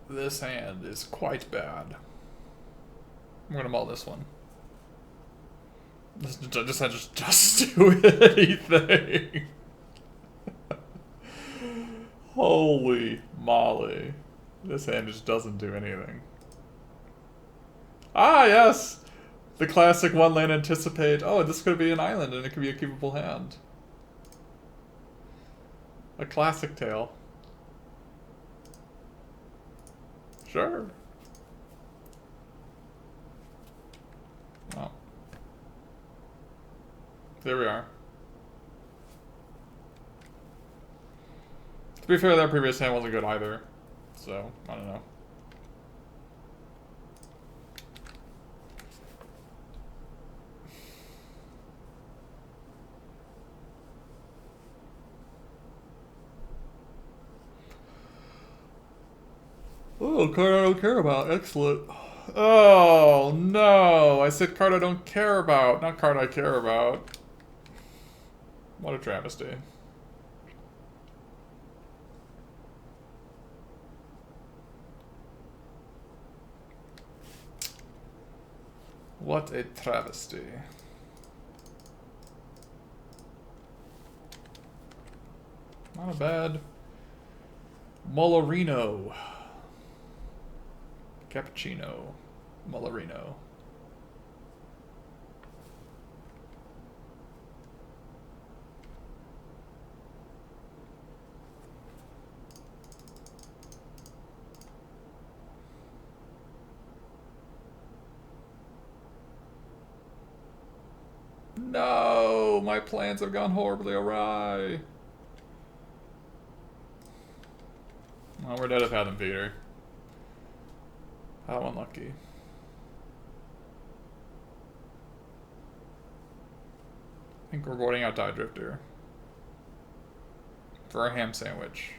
This hand is quite bad. I'm gonna mull this one. This just do anything. Holy moly. This hand just doesn't do anything. Ah, yes! The classic one land anticipate. Oh, this could be an island and it could be a keepable hand. A classic tale. Sure. Well. There we are. To be fair, that previous hand wasn't good either. So, I don't know. Oh, card I don't care about. Excellent. Oh, no. I said card I don't care about, not card I care about. What a travesty. What a travesty. Not a bad Mullerino. Cappuccino. Mullerino. No! My plans have gone horribly awry. Well, we're dead of Fathom Feeder. How unlucky. I think we're boarding out Die Drifter. For a ham sandwich.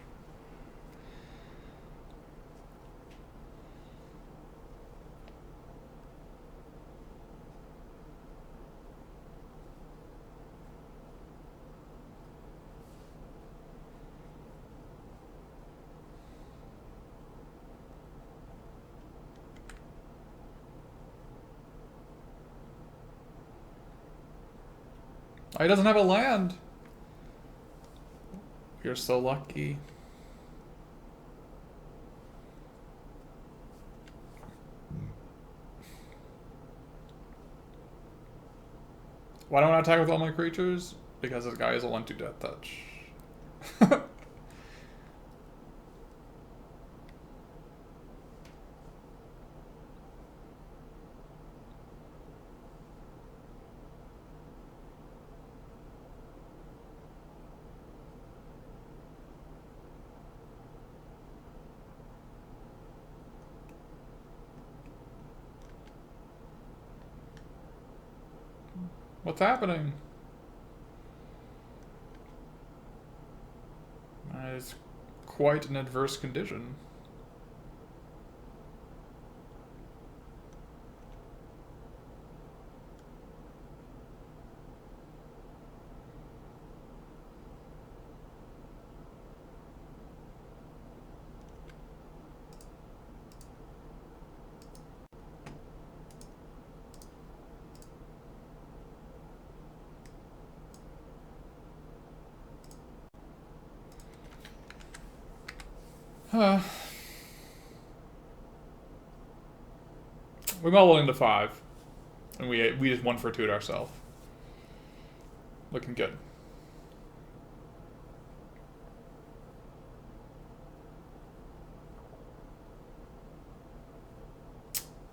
Oh, he doesn't have a land. You're so lucky. Why don't I attack with all my creatures? Because this guy is a 1/2 death touch. What's happening? That is quite an adverse condition. We mulled into 5. And we just 1 for 2'd ourselves. Looking good.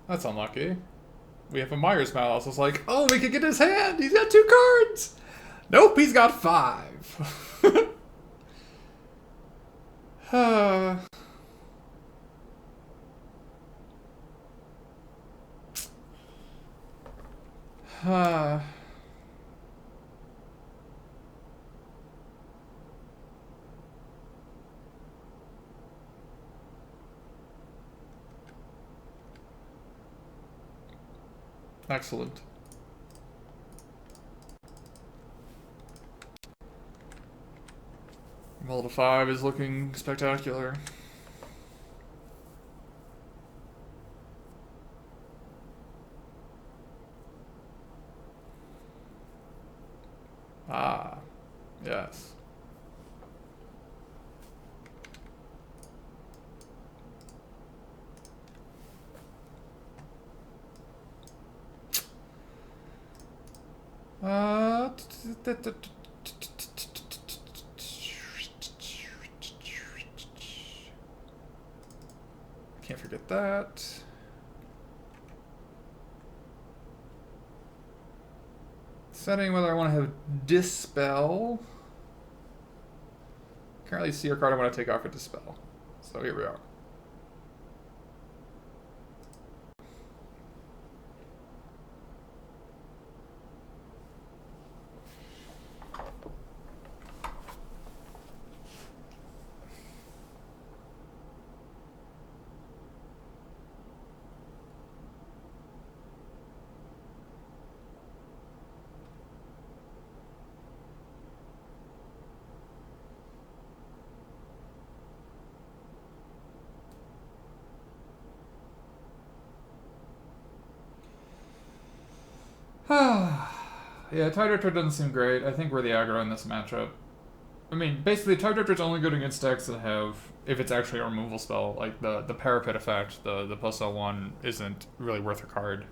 That's unlucky. We have a Myers Mouse. It's like, oh, we could get his hand! He's got 2 cards! Nope, he's got 5. Excellent. Roll to 5 is looking spectacular. Can't forget that. Setting whether I want to have Dispel. Currently see your card I want to take off for Dispel. So here we are. Yeah, Tide Retro doesn't seem great. I think we're the aggro in this matchup. I mean, basically, Tide Retro is only good against decks that have, if it's actually a removal spell, like the Parapet effect, the plus L1 isn't really worth a card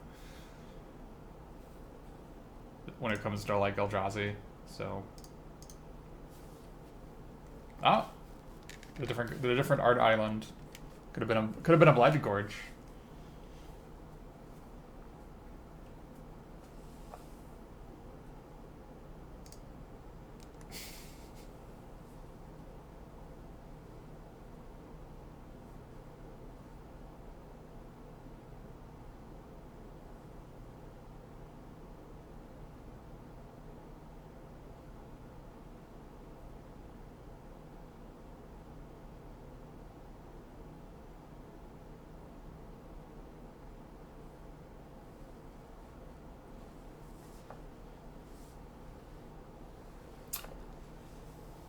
when it comes to like Eldrazi. So, the different art island could have been a Blighted Gorge.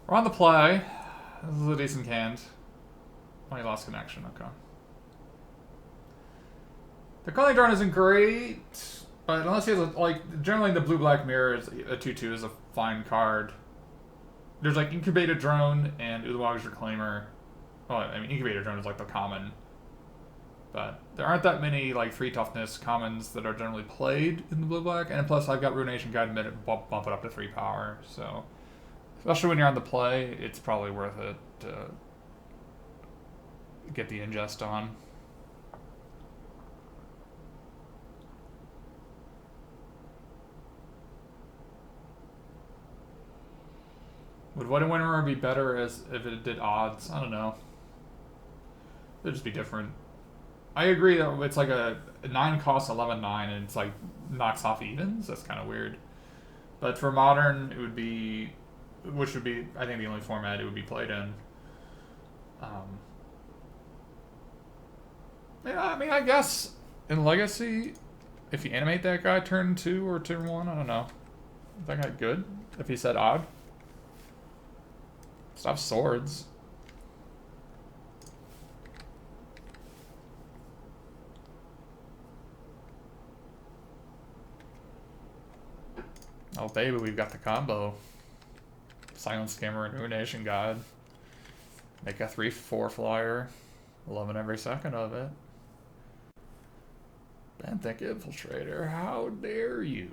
We're on the play. This is a decent hand. Oh, he lost connection. Okay. The Culling Drone isn't great, but unless he has like generally the blue-black mirror is a 2/2 is a fine card. There's like Incubator Drone and Ulamog's Reclaimer. Well, I mean Incubator Drone is like the common, but there aren't that many like 3 toughness commons that are generally played in the blue-black. And plus, I've got Ruination Guide mid bump it up to 3 power, so. Especially when you're on the play, it's probably worth it to get the ingest on. Would Void Winter be better as if it did odds? I don't know. It'd just be different. I agree that it's like a 9 cost 11/9 and it's like knocks off evens. That's kind of weird. But for Modern, it would be, which would be, I think, the only format it would be played in. Yeah, I mean, I guess in Legacy, if you animate that guy turn 2 or turn 1, I don't know. Is that guy good? If he said odd? Stop swords. Oh baby, we've got the combo. Silent Scammer and Ruination God. Make a 3/4 flyer. Loving every second of it. Benthic Infiltrator, how dare you?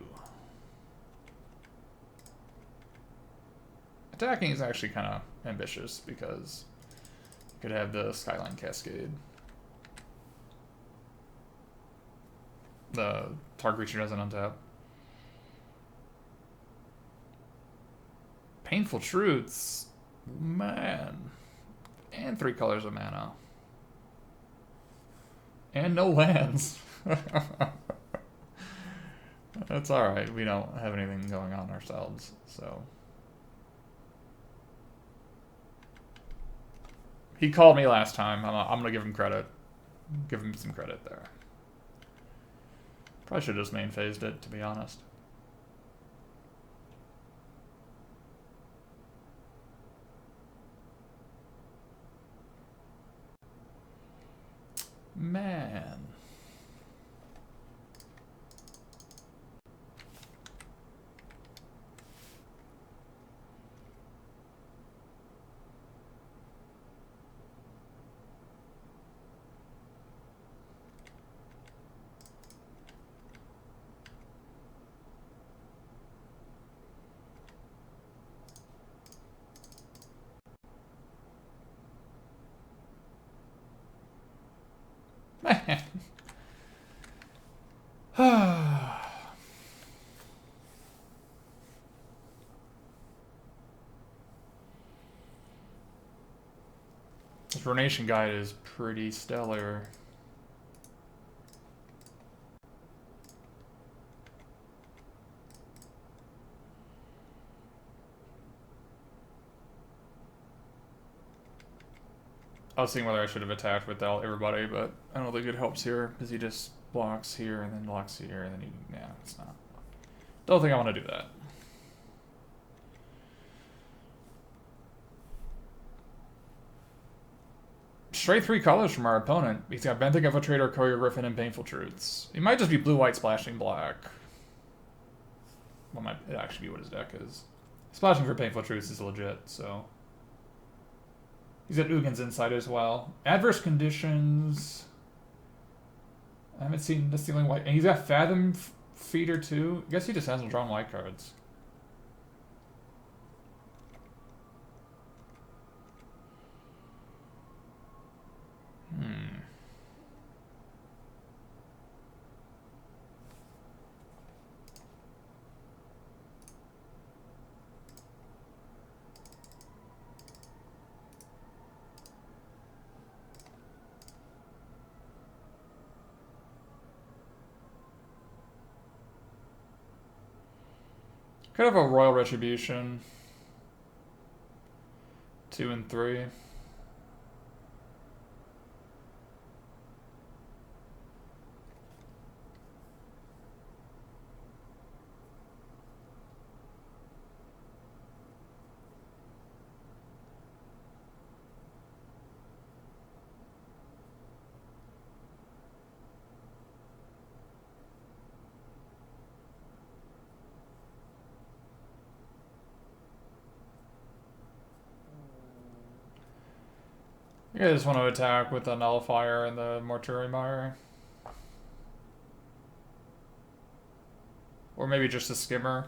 Attacking is actually kind of ambitious because you could have the Skyline Cascade. The target creature doesn't untap. Painful Truths, man. And 3 colors of mana. And no lands. That's alright, we don't have anything going on ourselves, so. He called me last time, I'm gonna give him credit. Give him some credit there. Probably should have just main phased it, to be honest. Man. Man. This Ruination Guide is pretty stellar. I was thinking whether I should have attacked with everybody, but I don't think it helps here, because he just blocks here, and then blocks here, and then he... Yeah, it's not... Don't think I want to do that. Straight 3 colors from our opponent. He's got Benthic Infiltrator, Courier Griffin, and Painful Truths. He might just be blue-white splashing black. Well, might it actually be what his deck is. Splashing for Painful Truths is legit, so... He's got Ugin's Insight as well. Adverse Conditions... I haven't seen the Stealing White... And he's got Fathom Feeder too. I guess he just hasn't drawn white cards. Could have a Royal Retribution. 2 and 3. You guys want to attack with the Nullifier and the Mortuary Mire? Or maybe just a Skimmer?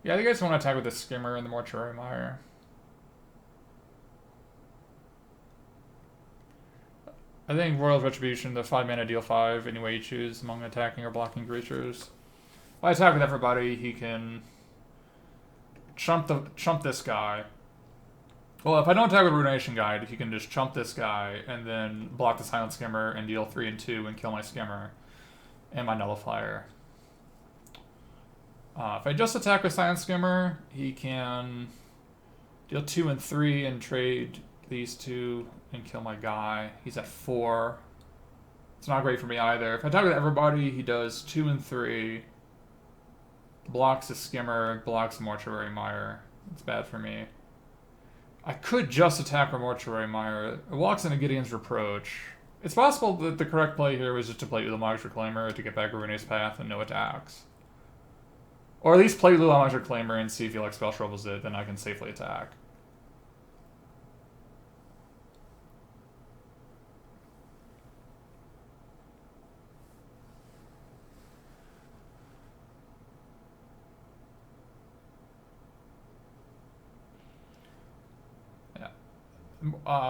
Yeah, you guys want to attack with the Skimmer and the Mortuary Mire. I think Royal Retribution, the 5 mana deal 5 any way you choose among attacking or blocking creatures. If I attack with everybody, he can chump this guy. Well, if I don't attack with Ruination Guide, he can just chump this guy and then block the Silent Skimmer and deal 3 and 2 and kill my Skimmer and my Nullifier. If I just attack with Silent Skimmer, he can deal 2 and 3 and trade these two and kill my guy. He's at 4. It's not great for me either. If I attack with everybody, he does 2 and 3, blocks the Skimmer, blocks the Mortuary Mire. It's bad for me. I could just attack a Mortuary Mire. It walks into Gideon's Reproach. It's possible that the correct play here was just to play Ulamog's Reclaimer to get back Ruina's Path and no attacks. Or at least play Ulamog's Reclaimer and see if he like spell troubles it, then I can safely attack.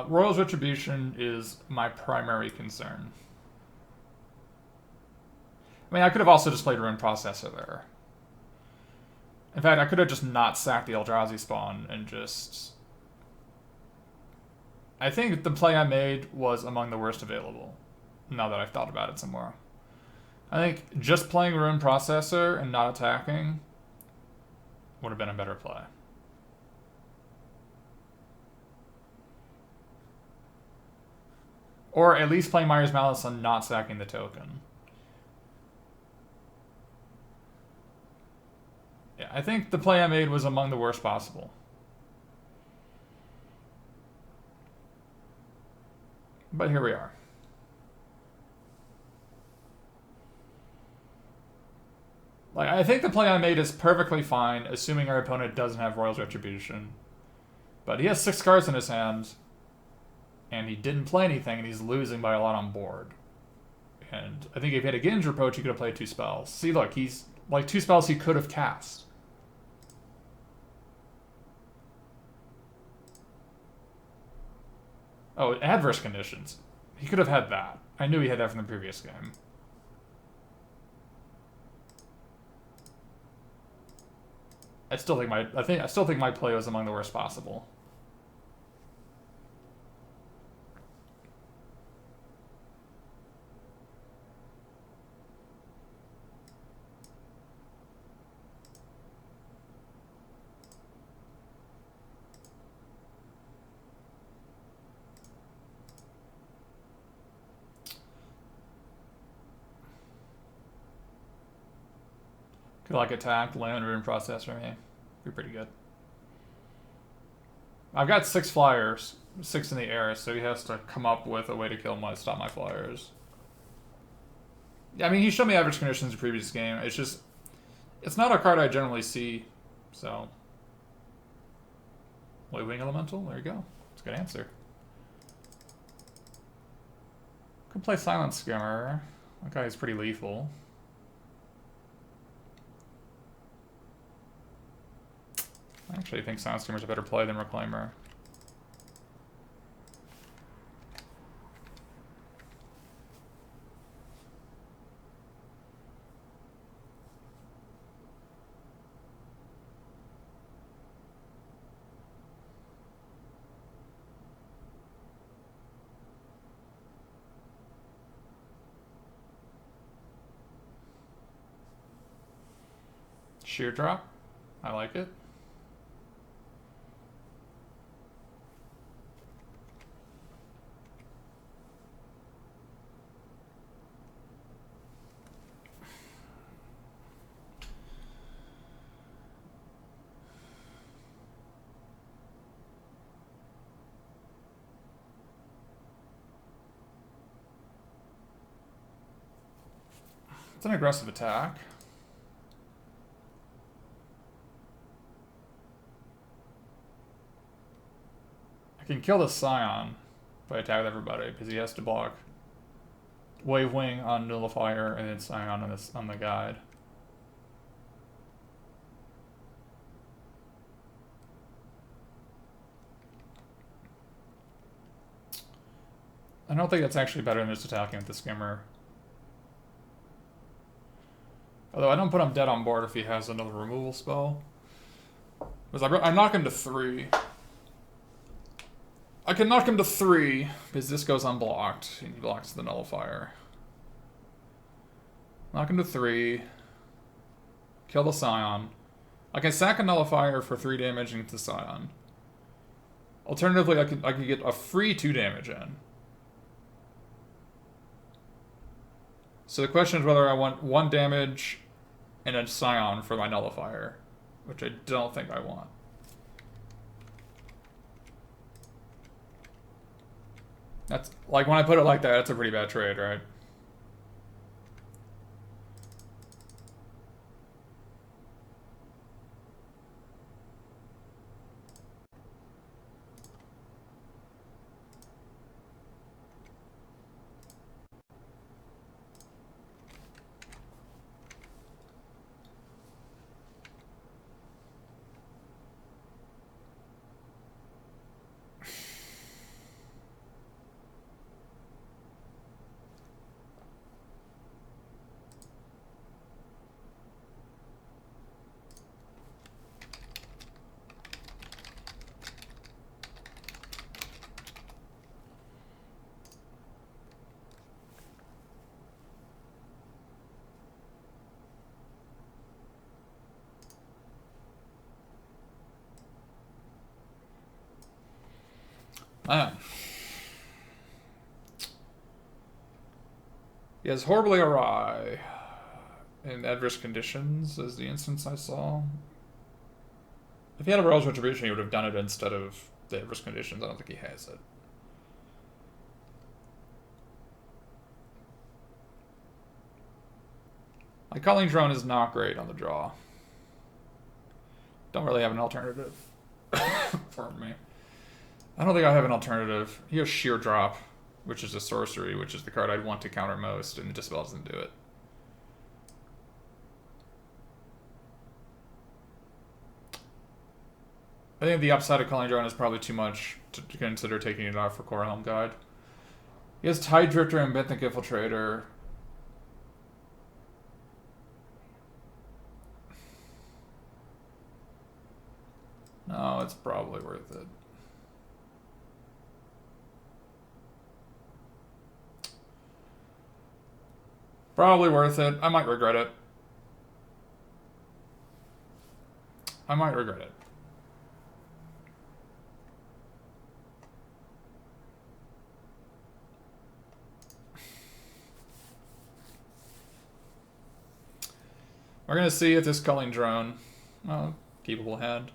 Royal's Retribution is my primary concern. I mean, I could have also just played Rune Processor there. In fact, I could have just not sacked the Eldrazi spawn and just... I think the play I made was among the worst available, now that I've thought about it some more. I think just playing Rune Processor and not attacking would have been a better play. Or at least playing Mire's Malice and not sacking the token. Yeah, I think the play I made was among the worst possible. But here we are. Like, I think the play I made is perfectly fine, assuming our opponent doesn't have Royal's Retribution. But he has 6 cards in his hand. And he didn't play anything, and he's losing by a lot on board. And I think if he had a Gideon's Reproach, he could have played 2 spells. See, look, he's like 2 spells he could have cast. Oh, Adverse Conditions. He could have had that. I knew he had that from the previous game. I still think my play was among the worst possible. Could like attack, land, or in process for me. Be pretty good. I've got 6 flyers, 6 in the air, so he has to come up with a way to stop my flyers. Yeah, I mean, he showed me average conditions in the previous game. It's just, it's not a card I generally see, so. White Wing Elemental, there you go. That's a good answer. Could play Silent Skimmer. That guy is pretty lethal. I actually think Silent Skimmer's a better play than Reclaimer. Sheer Drop. I like it. It's an aggressive attack. I can kill the Scion if I attack with everybody, because he has to block Wave Wing on Nullifier and then Scion on the guide. I don't think that's actually better than just attacking with the Skimmer. Although I don't put him dead on board if he has another removal spell. Because I knock him to 3. I can knock him to 3 because this goes unblocked and he blocks the Nullifier. Knock him to 3. Kill the Scion. I can sack a Nullifier for 3 damage into the Scion. Alternatively, I could get a free 2 damage in. So the question is whether I want 1 damage and a Scion for my Nullifier, which I don't think I want. That's, like, when I put it like that, that's a pretty bad trade, right? He has Horribly Awry in adverse conditions, is the instance I saw. If he had a Royal's Retribution, he would have done it instead of the adverse conditions. I don't think he has it. My Calling Drone is not great on the draw. Don't really have an alternative. Pardon me. I don't think I have an alternative. He has Sheer Drop, which is a sorcery, which is the card I'd want to counter most, and Dispel doesn't do it. I think the upside of Calling Drone is probably too much to consider taking it off for Core Helm Guide. He has Tide Drifter and Benthic Infiltrator. No, it's probably worth it. Probably worth it. I might regret it. I might regret it. We're going to see if this culling drone, well, keepable hand.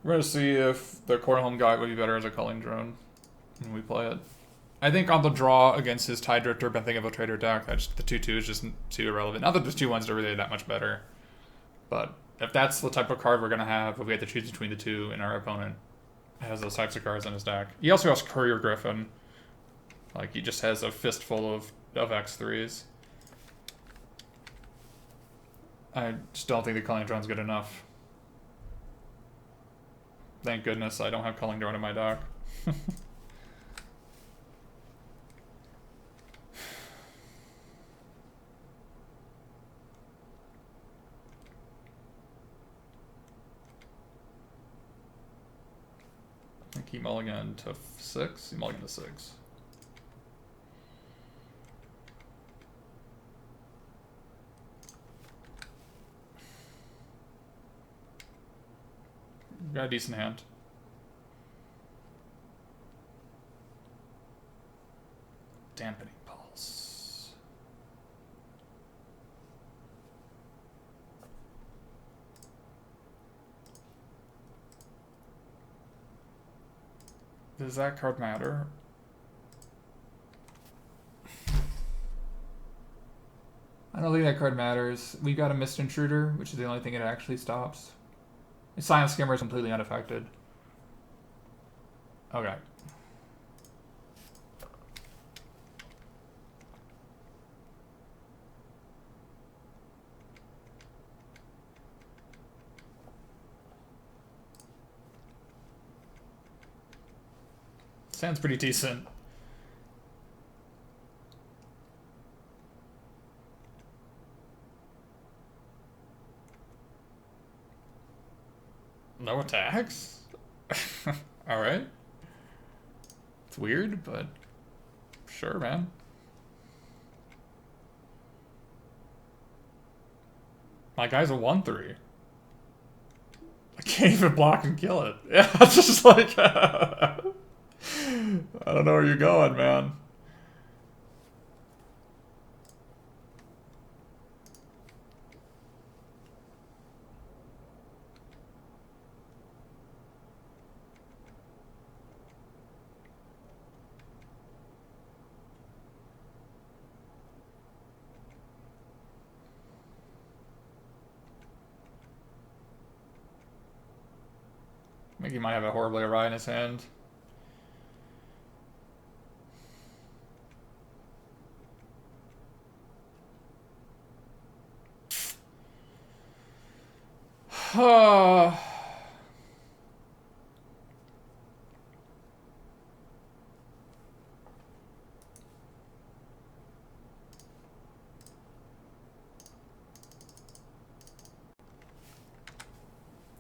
We're going to see if the Cornholm guide would be better as a culling drone when we play it. I think on the draw against his Tide Drifter, Benthic Infiltrator deck, the 2-2 is just too irrelevant. Not that the 2-1s are really that much better. But if that's the type of card we're going to have, if we have to choose between the two and our opponent has those types of cards in his deck. He also has Courier Griffin. Like, he just has a fistful of X3s. I just don't think the Culling Drone's good enough. Thank goodness I don't have Culling Drone in my deck. I think he mulligan to 6? He mulligan to 6. Got a decent hand. Dampening Pulse. Does that card matter? I don't think that card matters. We got a Mist Intruder, which is the only thing it actually stops. Silent Skimmer is completely unaffected. Okay. Sounds pretty decent. No attacks? Alright. It's weird, but sure, man. My guy's a 1-3. I can't even block and kill it. Yeah, it's just like... I don't know where you're going, man. I think he might have a horribly awry in his hand.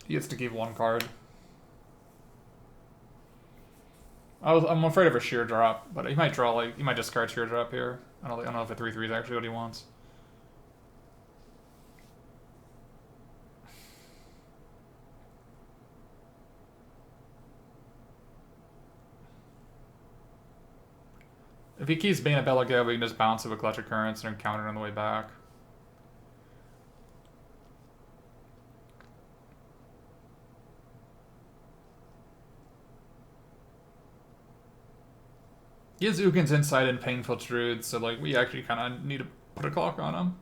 He gets to keep one card. I'm afraid of a sheer drop, but he might draw like he might discard sheer drop here. I don't know if a 3/3 is actually what he wants. If he keeps being a Bellagio, we can just bounce it with Clutch of Currents and counter it on the way back. He has Ugin's Insight and Painful Druid, so like we actually kind of need to put a clock on him.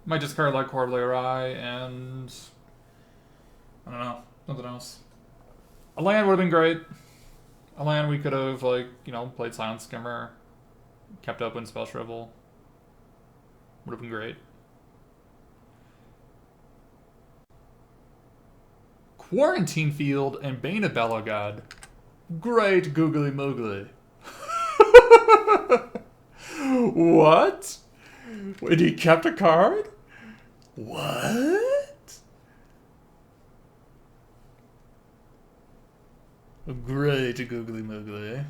Might discard like Horribly Awry and I don't know, something else. A land would have been great. A land we could have, like, you know, played Silent Skimmer, kept up in Spell Shrivel. Would have been great. Quarantine Field and Bane of Belogod. Great googly moogly. What? Wait, he kept a card? What? Great googly moogly.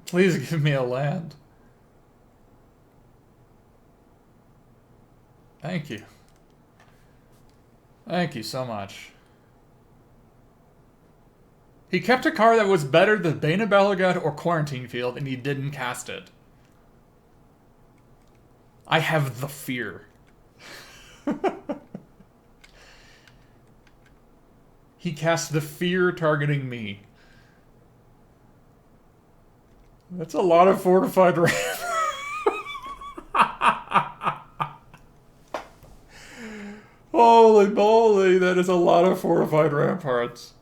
Please give me a land. Thank you. Thank you so much. He kept a card that was better than Bane of Belogod or Quarantine Field, and he didn't cast it. I have the fear. He cast the fear targeting me. That's a lot of fortified ramp. Holy moly, that is a lot of fortified ramparts.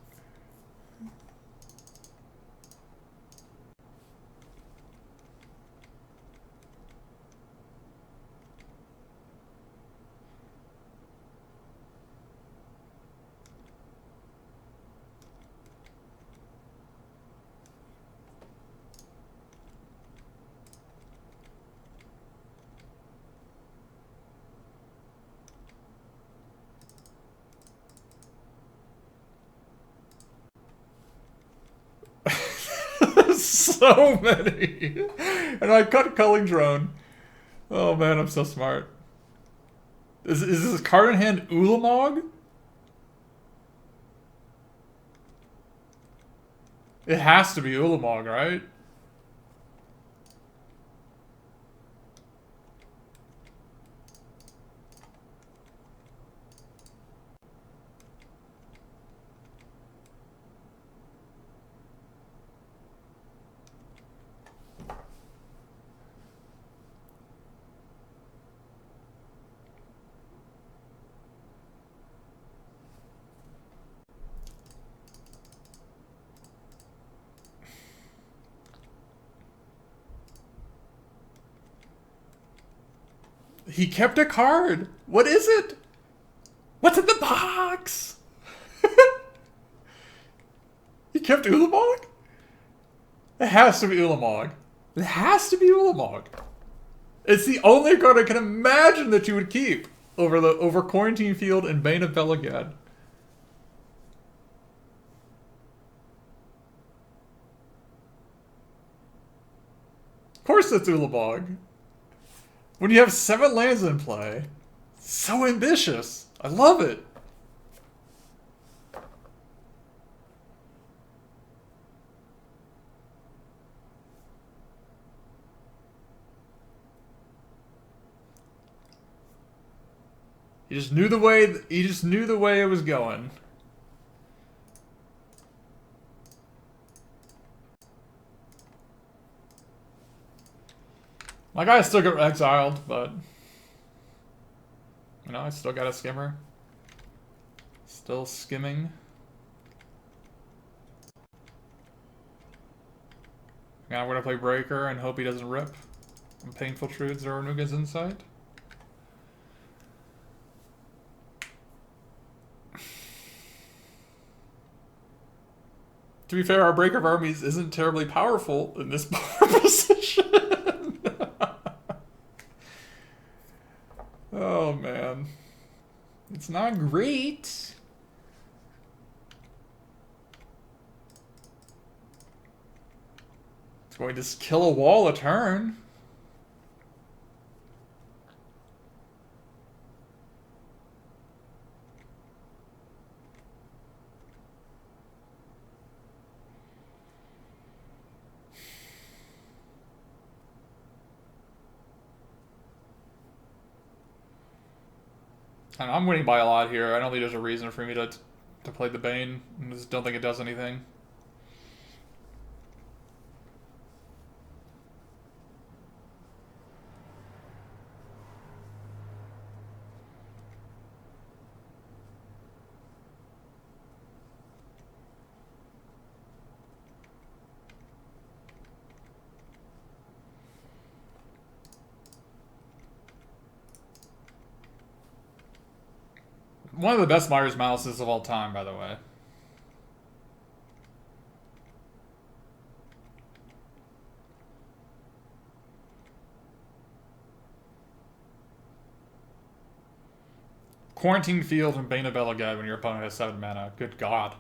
So many. And I cut Culling Drone. Oh man, I'm so smart. Is this card in hand Ulamog? It has to be Ulamog, right? He kept a card. What is it? What's in the box? He kept Ulamog? It has to be Ulamog. It has to be Ulamog. It's the only card I can imagine that you would keep over Quarantine Field and Bane of Belogod. Of course it's Ulamog. When you have 7 lands in play, so ambitious. I love it. He just knew the way it was going. My guy still got exiled, but you know, I still got a skimmer. Still skimming. Now we're gonna play Breaker and hope he doesn't rip. And Painful Truths or Nuga's Insight. To be fair, our Breaker of Armies isn't terribly powerful in this position. Oh man. It's not great. It's going to kill a wall a turn. And I'm winning by a lot here. I don't think there's a reason for me to play the Bane. I just don't think it does anything. One of the best Myers Malices of all time, by the way. Quarantine Field and Bane of Belagad when your opponent has 7 mana. Good God.